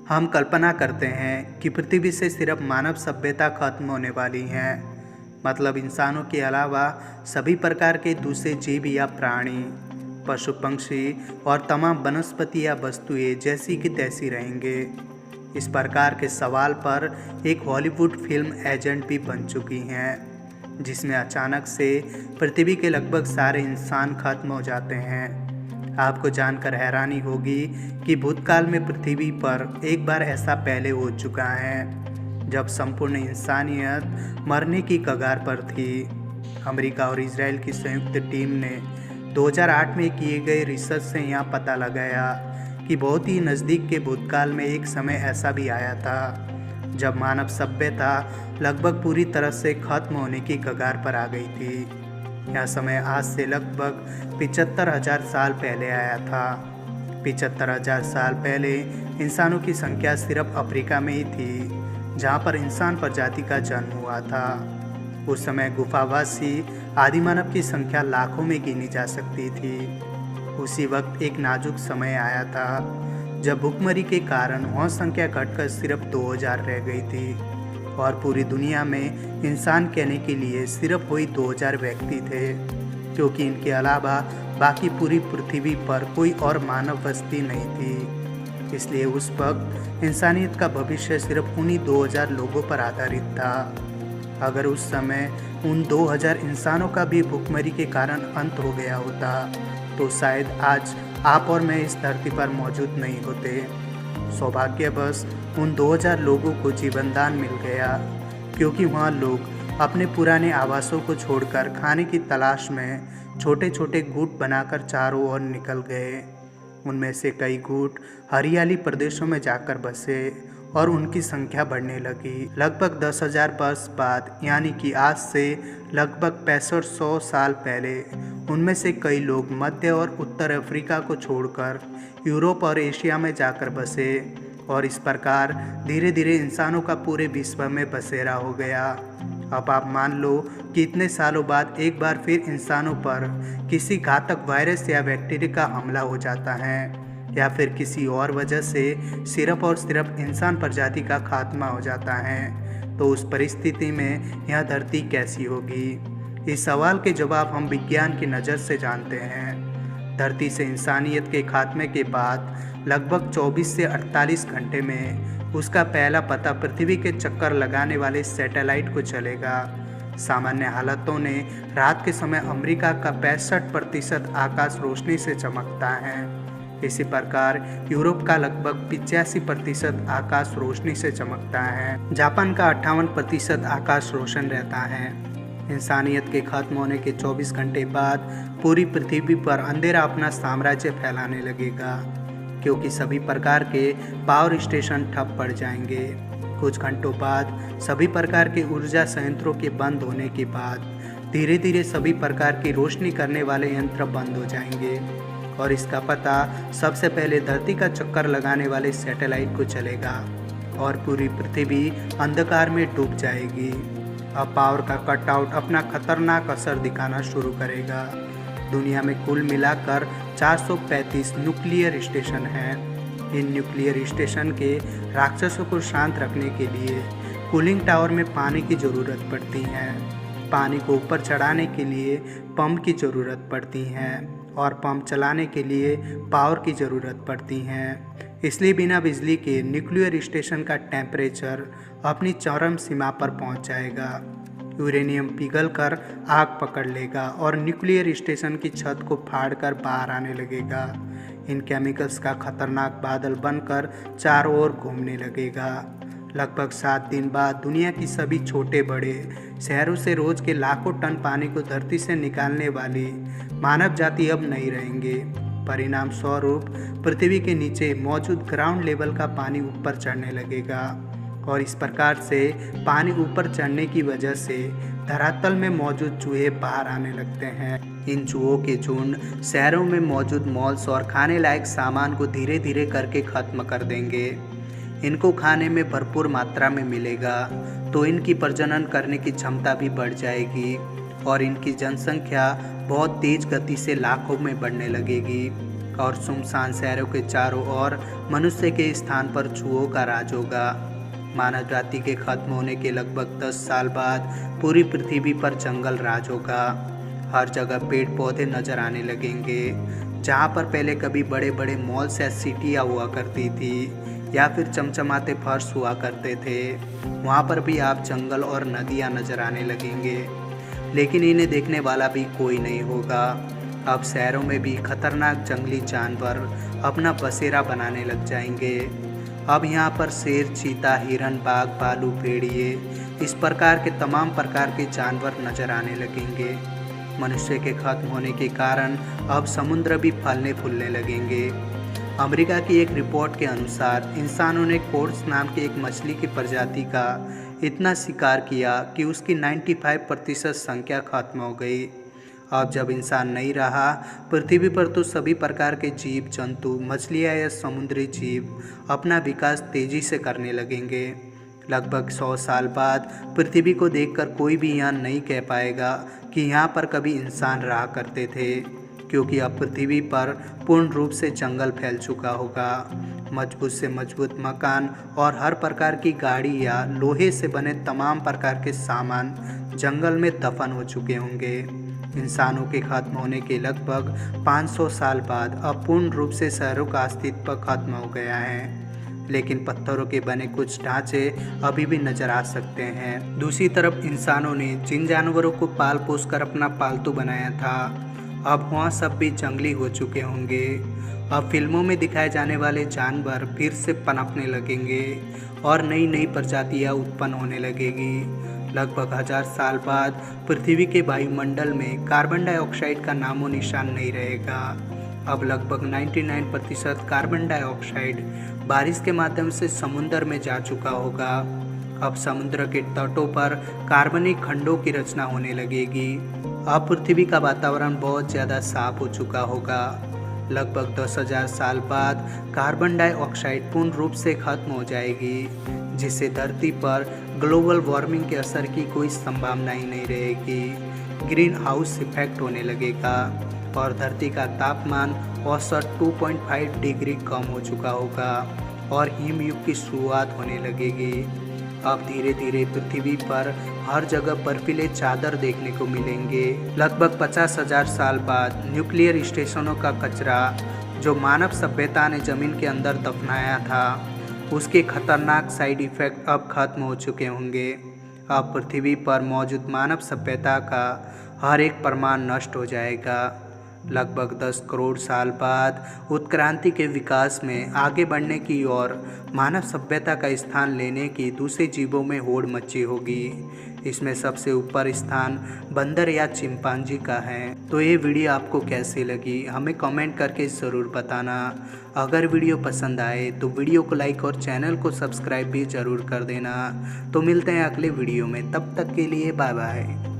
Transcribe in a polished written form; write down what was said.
हम कल्पना करते हैं कि पृथ्वी से सिर्फ मानव सभ्यता खत्म होने वाली है। मतलब इंसानों के अलावा सभी प्रकार के दूसरे जीव या प्राणी, पशु पक्षी और तमाम वनस्पति या वस्तुएं जैसी की तैसी रहेंगे। इस प्रकार के सवाल पर एक हॉलीवुड फिल्म एजेंट भी बन चुकी हैं, जिसमें अचानक से पृथ्वी के लगभग सारे इंसान खत्म हो जाते हैं। आपको जानकर हैरानी होगी कि भूतकाल में पृथ्वी पर एक बार ऐसा पहले हो चुका है, जब संपूर्ण इंसानियत मरने की कगार पर थी। अमेरिका और इजराइल की संयुक्त टीम ने 2008 में किए गए रिसर्च से यह पता लगाया कि बहुत ही नज़दीक के भूतकाल में एक समय ऐसा भी आया था, जब मानव सभ्यता लगभग पूरी तरह से खत्म होने की कगार पर आ गई थी। यह समय आज से लगभग 75,000 साल पहले आया था। 75,000 साल पहले इंसानों की संख्या सिर्फ अफ्रीका में ही थी, जहाँ पर इंसान प्रजाति का जन्म हुआ था। उस समय गुफावासी आदिमानव की संख्या लाखों में गिनी जा सकती थी। उसी वक्त एक नाजुक समय आया था, जब भुखमरी के कारण वह संख्या घटकर सिर्फ 2000 रह गई थी और पूरी दुनिया में इंसान कहने के लिए सिर्फ वही 2000 व्यक्ति थे, क्योंकि इनके अलावा बाकी पूरी पृथ्वी पर कोई और मानव बस्ती नहीं थी। इसलिए उस वक्त इंसानियत का भविष्य सिर्फ उन्हीं 2000 लोगों पर आधारित था। अगर उस समय उन 2000 इंसानों का भी भुखमरी के कारण अंत हो गया होता, तो शायद आज आप और मैं इस धरती पर मौजूद नहीं होते। सौभाग्यवश उन 2000 लोगों को जीवनदान मिल गया, क्योंकि वहाँ लोग अपने पुराने आवासों को छोड़कर खाने की तलाश में छोटे छोटे गुट बनाकर चारों ओर निकल गए। उनमें से कई गुट हरियाली प्रदेशों में जाकर बसे और उनकी संख्या बढ़ने लगी। लगभग 10,000 वर्ष बाद, यानी कि आज से लगभग 6500 साल पहले, उनमें से कई लोग मध्य और उत्तर अफ्रीका को छोड़कर यूरोप और एशिया में जाकर बसे और इस प्रकार धीरे धीरे इंसानों का पूरे विश्व में बसेरा हो गया। अब आप मान लो कि इतने सालों बाद एक बार फिर इंसानों पर किसी घातक वायरस या बैक्टीरिया का हमला हो जाता है, या फिर किसी और वजह से सिर्फ और सिर्फ इंसान प्रजाति का खात्मा हो जाता है, तो उस परिस्थिति में यह धरती कैसी होगी? इस सवाल के जवाब हम विज्ञान की नज़र से जानते हैं। धरती से इंसानियत के खात्मे के बाद लगभग 24 से 48 घंटे में उसका पहला पता पृथ्वी के चक्कर लगाने वाले सैटेलाइट को चलेगा। सामान्य हालतों ने रात के समय अमेरिका का 65% आकाश रोशनी से चमकता है। इसी प्रकार यूरोप का लगभग 85% आकाश रोशनी से चमकता है। जापान का 58% आकाश रोशन रहता है। इंसानियत के खत्म होने के 24 घंटे बाद पूरी पृथ्वी पर अंधेरा अपना साम्राज्य फैलाने लगेगा, क्योंकि सभी प्रकार के पावर स्टेशन ठप पड़ जाएंगे। कुछ घंटों बाद सभी प्रकार के ऊर्जा संयंत्रों के बंद होने के बाद धीरे धीरे सभी प्रकार की रोशनी करने वाले यंत्र बंद हो जाएंगे और इसका पता सबसे पहले धरती का चक्कर लगाने वाले सैटेलाइट को चलेगा और पूरी पृथ्वी अंधकार में डूब जाएगी। अब पावर का कटआउट अपना खतरनाक असर दिखाना शुरू करेगा। दुनिया में कुल मिलाकर 435 न्यूक्लियर स्टेशन हैं। इन न्यूक्लियर स्टेशन के राक्षसों को शांत रखने के लिए कूलिंग टावर में पानी की ज़रूरत पड़ती है। पानी को ऊपर चढ़ाने के लिए पंप की ज़रूरत पड़ती है और पंप चलाने के लिए पावर की ज़रूरत पड़ती है। इसलिए बिना बिजली के न्यूक्लियर स्टेशन का टेम्परेचर अपनी चरम सीमा पर पहुंच जाएगा। यूरेनियम पिघलकर आग पकड़ लेगा और न्यूक्लियर स्टेशन की छत को फाड़कर बाहर आने लगेगा। इन केमिकल्स का खतरनाक बादल बनकर चारों ओर घूमने लगेगा। लगभग 7 दिन बाद दुनिया की सभी छोटे बड़े शहरों से रोज के लाखों टन पानी को धरती से निकालने वाली मानव जाति अब नहीं रहेंगे। परिणाम स्वरूप पृथ्वी के नीचे मौजूद ग्राउंड लेवल का पानी ऊपर चढ़ने लगेगा और इस प्रकार से पानी ऊपर चढ़ने की वजह से धरातल में मौजूद चूहे बाहर आने लगते हैं। इन चूहों के झुंड शहरों में मौजूद मॉल्स और खाने लायक सामान को धीरे धीरे करके ख़त्म कर देंगे। इनको खाने में भरपूर मात्रा में मिलेगा तो इनकी प्रजनन करने की क्षमता भी बढ़ जाएगी और इनकी जनसंख्या बहुत तेज गति से लाखों में बढ़ने लगेगी। और सुनसान शहरों के चारों ओर मनुष्य के स्थान पर चूहों का राज होगा। मानव जाति के खत्म होने के लगभग 10 साल बाद पूरी पृथ्वी पर जंगल राज होगा। हर जगह पेड़ पौधे नजर आने लगेंगे। जहाँ पर पहले कभी बड़े बड़े मॉल्स या सिटियाँ हुआ करती थी या फिर चमचमाते फर्श हुआ करते थे, वहाँ पर भी आप जंगल और नदियाँ नजर आने लगेंगे। लेकिन इन्हें देखने वाला भी कोई नहीं होगा। अब शहरों में भी खतरनाक जंगली जानवर अपना बसेरा बनाने लग जाएंगे। अब यहाँ पर शेर, चीता, हिरन, बाघ, भालू, भेड़िए, इस प्रकार के तमाम प्रकार के जानवर नजर आने लगेंगे। मनुष्य के खत्म होने के कारण अब समुद्र भी फलने फूलने लगेंगे। अमेरिका की एक रिपोर्ट के अनुसार इंसानों ने कोर्स नाम की एक मछली की प्रजाति का इतना शिकार किया कि उसकी 95% संख्या खत्म हो गई। अब जब इंसान नहीं रहा पृथ्वी पर तो सभी प्रकार के जीव जंतु, मछलियाँ या समुद्री जीव अपना विकास तेजी से करने लगेंगे। लगभग 100 साल बाद पृथ्वी को देखकर कोई भी यह नहीं कह पाएगा कि यहाँ पर कभी इंसान रहा करते थे, क्योंकि अब पृथ्वी पर पूर्ण रूप से जंगल फैल चुका होगा। मजबूत से मजबूत मकान और हर प्रकार की गाड़ी या लोहे से बने तमाम प्रकार के सामान जंगल में दफन हो चुके होंगे। इंसानों के खत्म होने के लगभग 500 साल बाद अब पूर्ण रूप से शहरों का अस्तित्व खत्म हो गया है, लेकिन पत्थरों के बने कुछ ढांचे अभी भी नजर आ सकते हैं। दूसरी तरफ इंसानों ने जिन जानवरों को पाल पोस कर अपना पालतू बनाया था, अब वहाँ सब भी जंगली हो चुके होंगे। अब फिल्मों में दिखाए जाने वाले जानवर फिर से पनपने लगेंगे और नई नई प्रजातियाँ उत्पन्न होने लगेगी। लगभग 1000 साल बाद पृथ्वी के वायुमंडल में कार्बन डाइऑक्साइड का नामो निशान नहीं रहेगा। अब लगभग 99% कार्बन डाइऑक्साइड बारिश के माध्यम से समुद्र में जा चुका होगा। अब समुद्र के तटों पर कार्बनिक खंडों की रचना होने लगेगी। अब पृथ्वी का वातावरण बहुत ज़्यादा साफ हो चुका होगा। लगभग 10,000 साल बाद कार्बन डाइऑक्साइड पूर्ण रूप से खत्म हो जाएगी, जिससे धरती पर ग्लोबल वार्मिंग के असर की कोई संभावना ही नहीं रहेगी। ग्रीन हाउस इफेक्ट होने लगेगा और धरती का तापमान औसत 2.5 डिग्री कम हो चुका होगा और हिमयुग की शुरुआत होने लगेगी। अब धीरे धीरे पृथ्वी पर हर जगह बर्फीले चादर देखने को मिलेंगे। लगभग 50,000 साल बाद न्यूक्लियर स्टेशनों का कचरा जो मानव सभ्यता ने जमीन के अंदर दफनाया था, उसके खतरनाक साइड इफ़ेक्ट अब खत्म हो चुके होंगे। अब पृथ्वी पर मौजूद मानव सभ्यता का हर एक प्रमाण नष्ट हो जाएगा। लगभग 10 करोड़ साल बाद उत्क्रांति के विकास में आगे बढ़ने की और मानव सभ्यता का स्थान लेने की दूसरे जीवों में होड़ मची होगी। इसमें सबसे ऊपर स्थान बंदर या चिंपांजी का है। तो ये वीडियो आपको कैसी लगी हमें कमेंट करके ज़रूर बताना। अगर वीडियो पसंद आए तो वीडियो को लाइक और चैनल को सब्सक्राइब भी ज़रूर कर देना। तो मिलते हैं अगले वीडियो में, तब तक के लिए बाय बाय।